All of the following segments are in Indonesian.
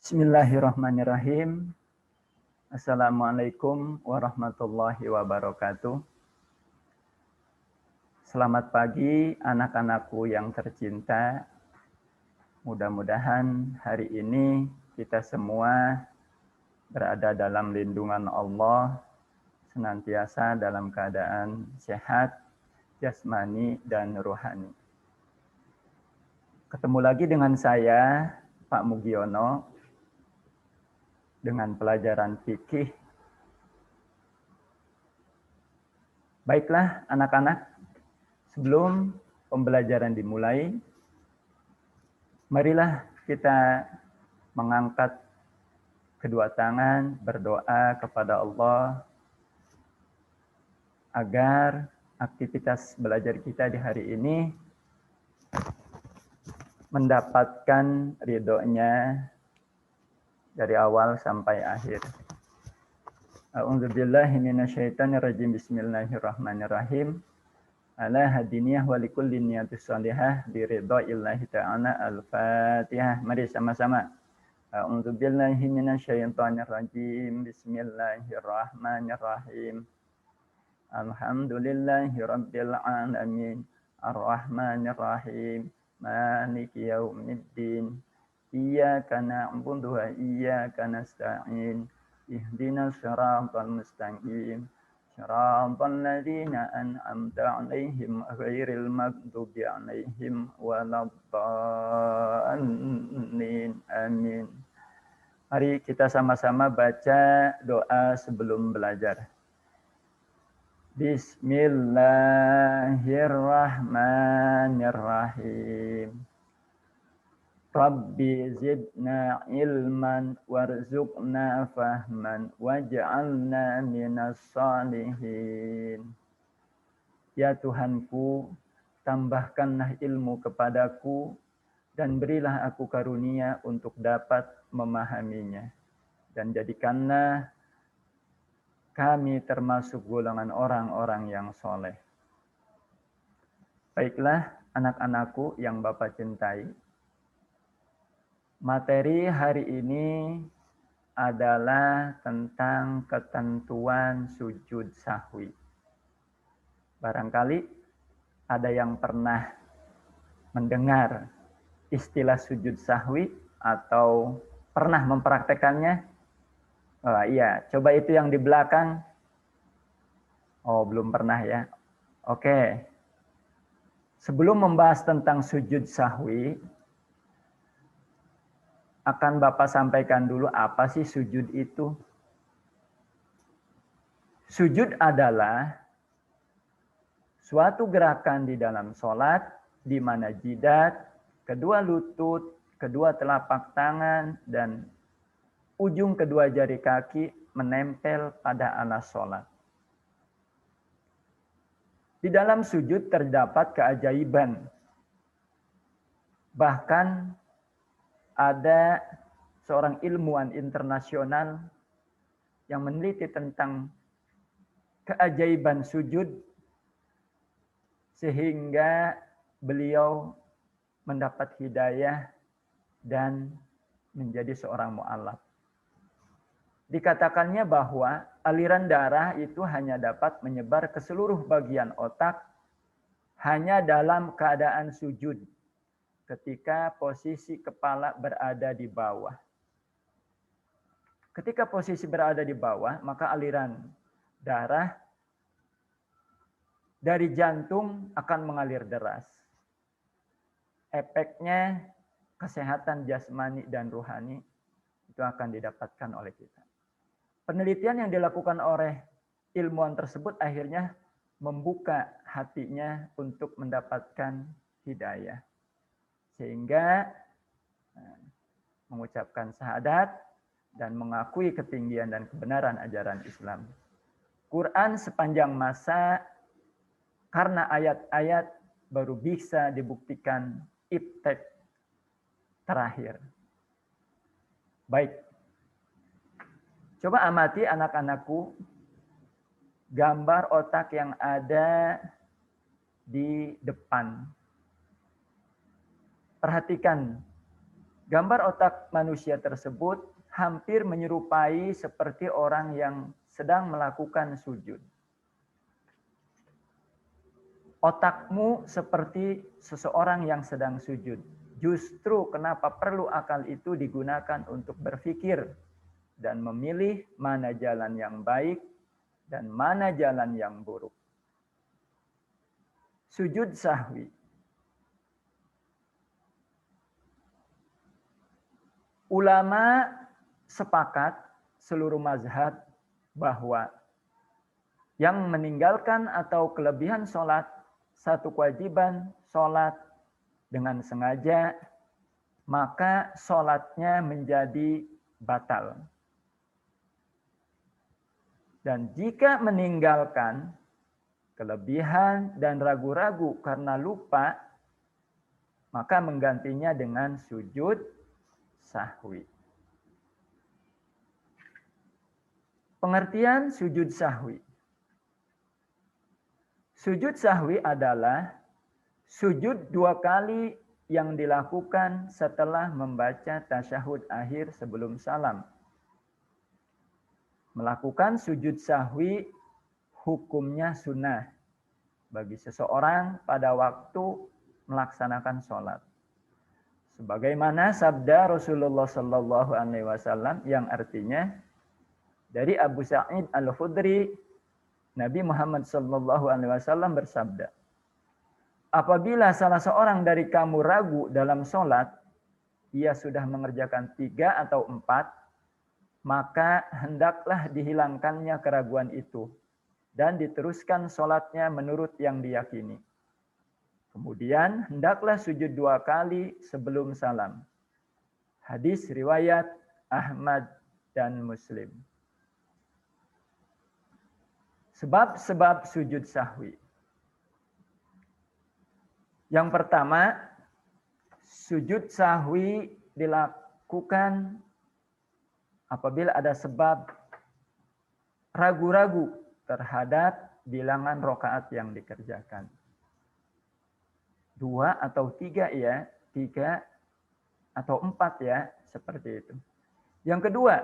Bismillahirrahmanirrahim. Assalamualaikum warahmatullahi wabarakatuh. Selamat pagi anak-anakku yang tercinta. Mudah-mudahan hari ini kita semua berada dalam lindungan Allah, senantiasa dalam keadaan sehat, jasmani dan rohani. Ketemu lagi dengan saya, Pak Mugiono, dengan pelajaran fikih. Baiklah anak-anak, sebelum pembelajaran dimulai, marilah kita mengangkat kedua tangan, berdoa kepada Allah agar aktivitas belajar kita di hari ini mendapatkan ridhonya dari awal sampai akhir. A'udzubillahi minasyaitonirrajim. Bismillahirrahmanirrahim. Ala hadiniyah wa likulli niyatis shalihah bi ridhoillahi ta'ala. Al-Fatihah. Mari sama-sama. A'udzubillahi minasyaitonirrajim. Bismillahirrahmanirrahim. Alhamdulillahi rabbil alamin. Ar-Rahmanirrahim. Maliki yaumiddin. Iyyaka na'budu wa iyyaka nasta'in. Ihdinas siratal mustaqim. Siratal ladzina an'amta 'alaihim ghairil maghdubi 'alaihim waladdallin. Amin. Mari kita sama-sama baca doa sebelum belajar. Bismillahirrahmanirrahim. Rabbi zidna ilman warzuqna fahman waj'alna minas salihin. Ya Tuhanku, tambahkanlah ilmu kepadaku dan berilah aku karunia untuk dapat memahaminya. Dan jadikanlah kami termasuk golongan orang-orang yang soleh. Baiklah anak-anakku yang Bapak cintai. Materi hari ini adalah tentang ketentuan sujud sahwi. Barangkali ada yang pernah mendengar istilah sujud sahwi atau pernah mempraktekannya? Oh iya, coba itu yang di belakang. Oh, belum pernah ya. Oke. Sebelum membahas tentang sujud sahwi, akan Bapak sampaikan dulu apa sih sujud itu. Sujud adalah suatu gerakan di dalam sholat di mana jidat, kedua lutut, kedua telapak tangan, dan ujung kedua jari kaki menempel pada alas sholat. Di dalam sujud terdapat keajaiban. Bahkan ada seorang ilmuwan internasional yang meneliti tentang keajaiban sujud sehingga beliau mendapat hidayah dan menjadi seorang mu'allaf. Dikatakannya bahwa aliran darah itu hanya dapat menyebar ke seluruh bagian otak hanya dalam keadaan sujud. Ketika posisi kepala berada di bawah. Ketika posisi berada di bawah, maka aliran darah dari jantung akan mengalir deras. Efeknya kesehatan jasmani dan rohani itu akan didapatkan oleh kita. Penelitian yang dilakukan oleh ilmuwan tersebut akhirnya membuka hatinya untuk mendapatkan hidayah. Sehingga mengucapkan syahadat dan mengakui ketinggian dan kebenaran ajaran Islam. Quran sepanjang masa karena ayat-ayat baru bisa dibuktikan iptek terakhir. Baik. Coba amati anak-anakku gambar otak yang ada di depan. Perhatikan Gambar otak manusia tersebut hampir menyerupai seperti orang yang sedang melakukan sujud. Otakmu seperti seseorang yang sedang sujud. Justru kenapa perlu akal itu digunakan untuk berpikir dan memilih mana jalan yang baik dan mana jalan yang buruk. Sujud sahwi. Ulama sepakat seluruh mazhab bahwa yang meninggalkan atau kelebihan sholat satu kewajiban sholat dengan sengaja, maka sholatnya menjadi batal. Dan jika meninggalkan kelebihan dan ragu-ragu karena lupa, maka menggantinya dengan sujud sahwi. Pengertian sujud sahwi. Sujud sahwi adalah sujud 2 kali yang dilakukan setelah membaca tasyahud akhir sebelum salam. Melakukan sujud sahwi hukumnya sunnah bagi seseorang pada waktu melaksanakan sholat. Sebagaimana sabda Rasulullah Sallallahu Alaihi Wasallam yang artinya dari Abu Sa'id Al-Khudri, Nabi Muhammad Sallallahu Alaihi Wasallam bersabda, apabila salah seorang dari kamu ragu dalam sholat, ia sudah mengerjakan 3 atau 4, maka hendaklah dihilangkannya keraguan itu dan diteruskan sholatnya menurut yang diyakini. Kemudian hendaklah sujud 2 kali sebelum salam. Hadis riwayat Ahmad dan Muslim. Sebab-sebab sujud sahwi. Yang pertama, sujud sahwi dilakukan apabila ada sebab ragu-ragu terhadap bilangan rakaat yang dikerjakan. 2 atau 3 ya, 3 atau 4 ya, seperti itu. Yang kedua,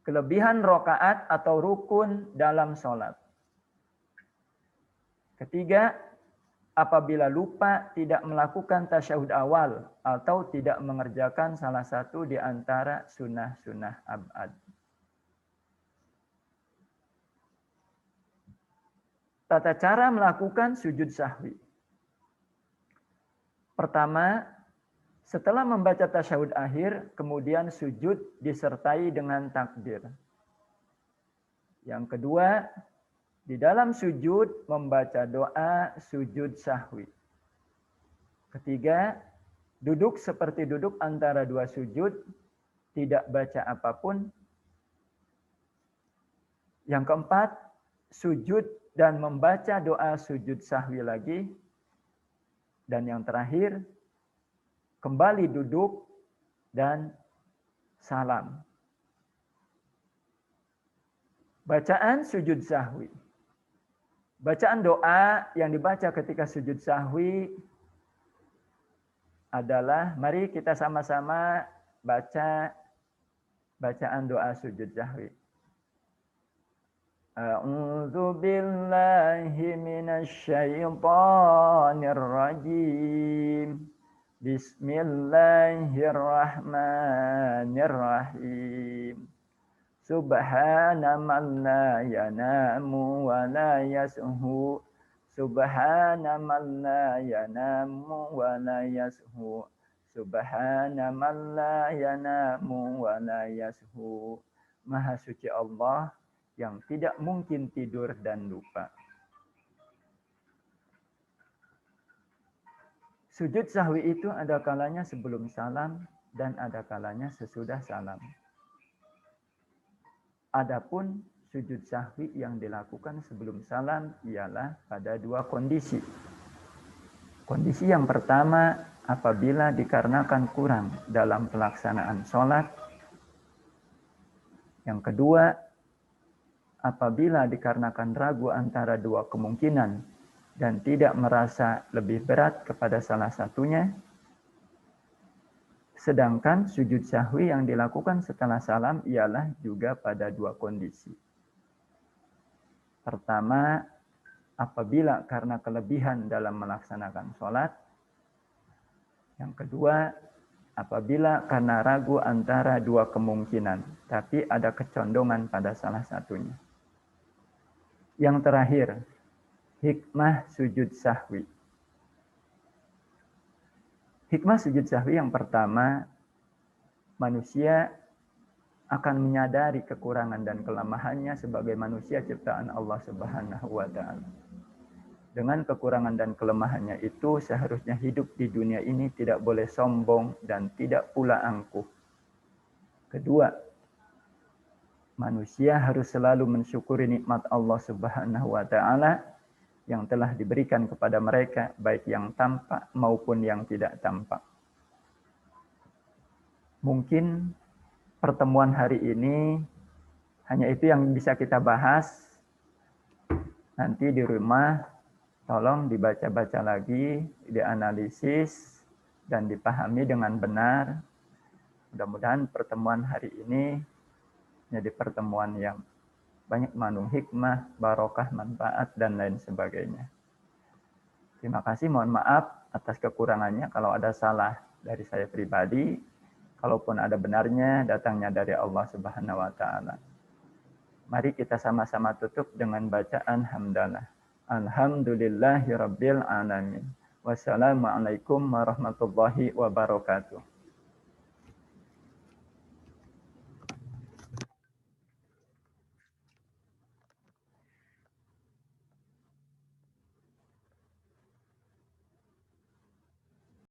kelebihan rakaat atau rukun dalam sholat. Ketiga, apabila lupa tidak melakukan tasyahud awal atau tidak mengerjakan salah satu di antara sunnah-sunnah abad. Tata cara melakukan sujud sahwi. Pertama, setelah membaca tasyahud akhir, kemudian sujud disertai dengan takbir. Yang kedua, di dalam sujud membaca doa sujud sahwi. Ketiga, duduk seperti duduk antara 2 sujud, tidak baca apapun. Yang keempat, sujud dan membaca doa sujud sahwi lagi. Dan yang terakhir, kembali duduk dan salam. Bacaan sujud sahwi. Bacaan doa yang dibaca ketika sujud sahwi adalah, mari kita sama-sama baca bacaan doa sujud sahwi. A'udzu billahi minasy syaithanir rajim. Bismillahirrahmanirrahim. Subhana man la yanamu wa la yashu. Subhana man la yanamu wa la yashu. Subhana man la yanamu wa la yashu. Maha suci Allah yang tidak mungkin tidur dan lupa. Sujud sahwi itu ada kalanya sebelum salam dan ada kalanya sesudah salam. Adapun sujud sahwi yang dilakukan sebelum salam ialah pada 2 kondisi. Kondisi yang pertama, apabila dikarenakan kurang dalam pelaksanaan sholat. Yang kedua, apabila dikarenakan ragu antara 2 kemungkinan dan tidak merasa lebih berat kepada salah satunya. Sedangkan sujud sahwi yang dilakukan setelah salam ialah juga pada dua kondisi. Pertama, apabila karena kelebihan dalam melaksanakan sholat. Yang kedua, apabila karena ragu antara dua kemungkinan, tapi ada kecondongan pada salah satunya. Yang terakhir, hikmah sujud sahwi. Hikmah sujud sahwi yang pertama, manusia akan menyadari kekurangan dan kelemahannya sebagai manusia ciptaan Allah Subhanahu wa Ta'ala. Dengan kekurangan dan kelemahannya itu, seharusnya hidup di dunia ini tidak boleh sombong dan tidak pula angkuh. Kedua, manusia harus selalu mensyukuri nikmat Allah Subhanahu wa Ta'ala yang telah diberikan kepada mereka, baik yang tampak maupun yang tidak tampak. Mungkin pertemuan hari ini hanya itu yang bisa kita bahas. Nanti di rumah tolong dibaca-baca lagi, dianalisis, dan dipahami dengan benar. Mudah-mudahan pertemuan hari ini menjadi pertemuan yang banyak mengandung hikmah, barokah, manfaat, dan lain sebagainya. Terima kasih, mohon maaf atas kekurangannya. Kalau ada salah dari saya pribadi, kalaupun ada benarnya, datangnya dari Allah Subhanahu wa Ta'ala. Mari kita sama-sama tutup dengan bacaan hamdalah. Alhamdulillahirabbil alamin. Wassalamualaikum warahmatullahi wabarakatuh.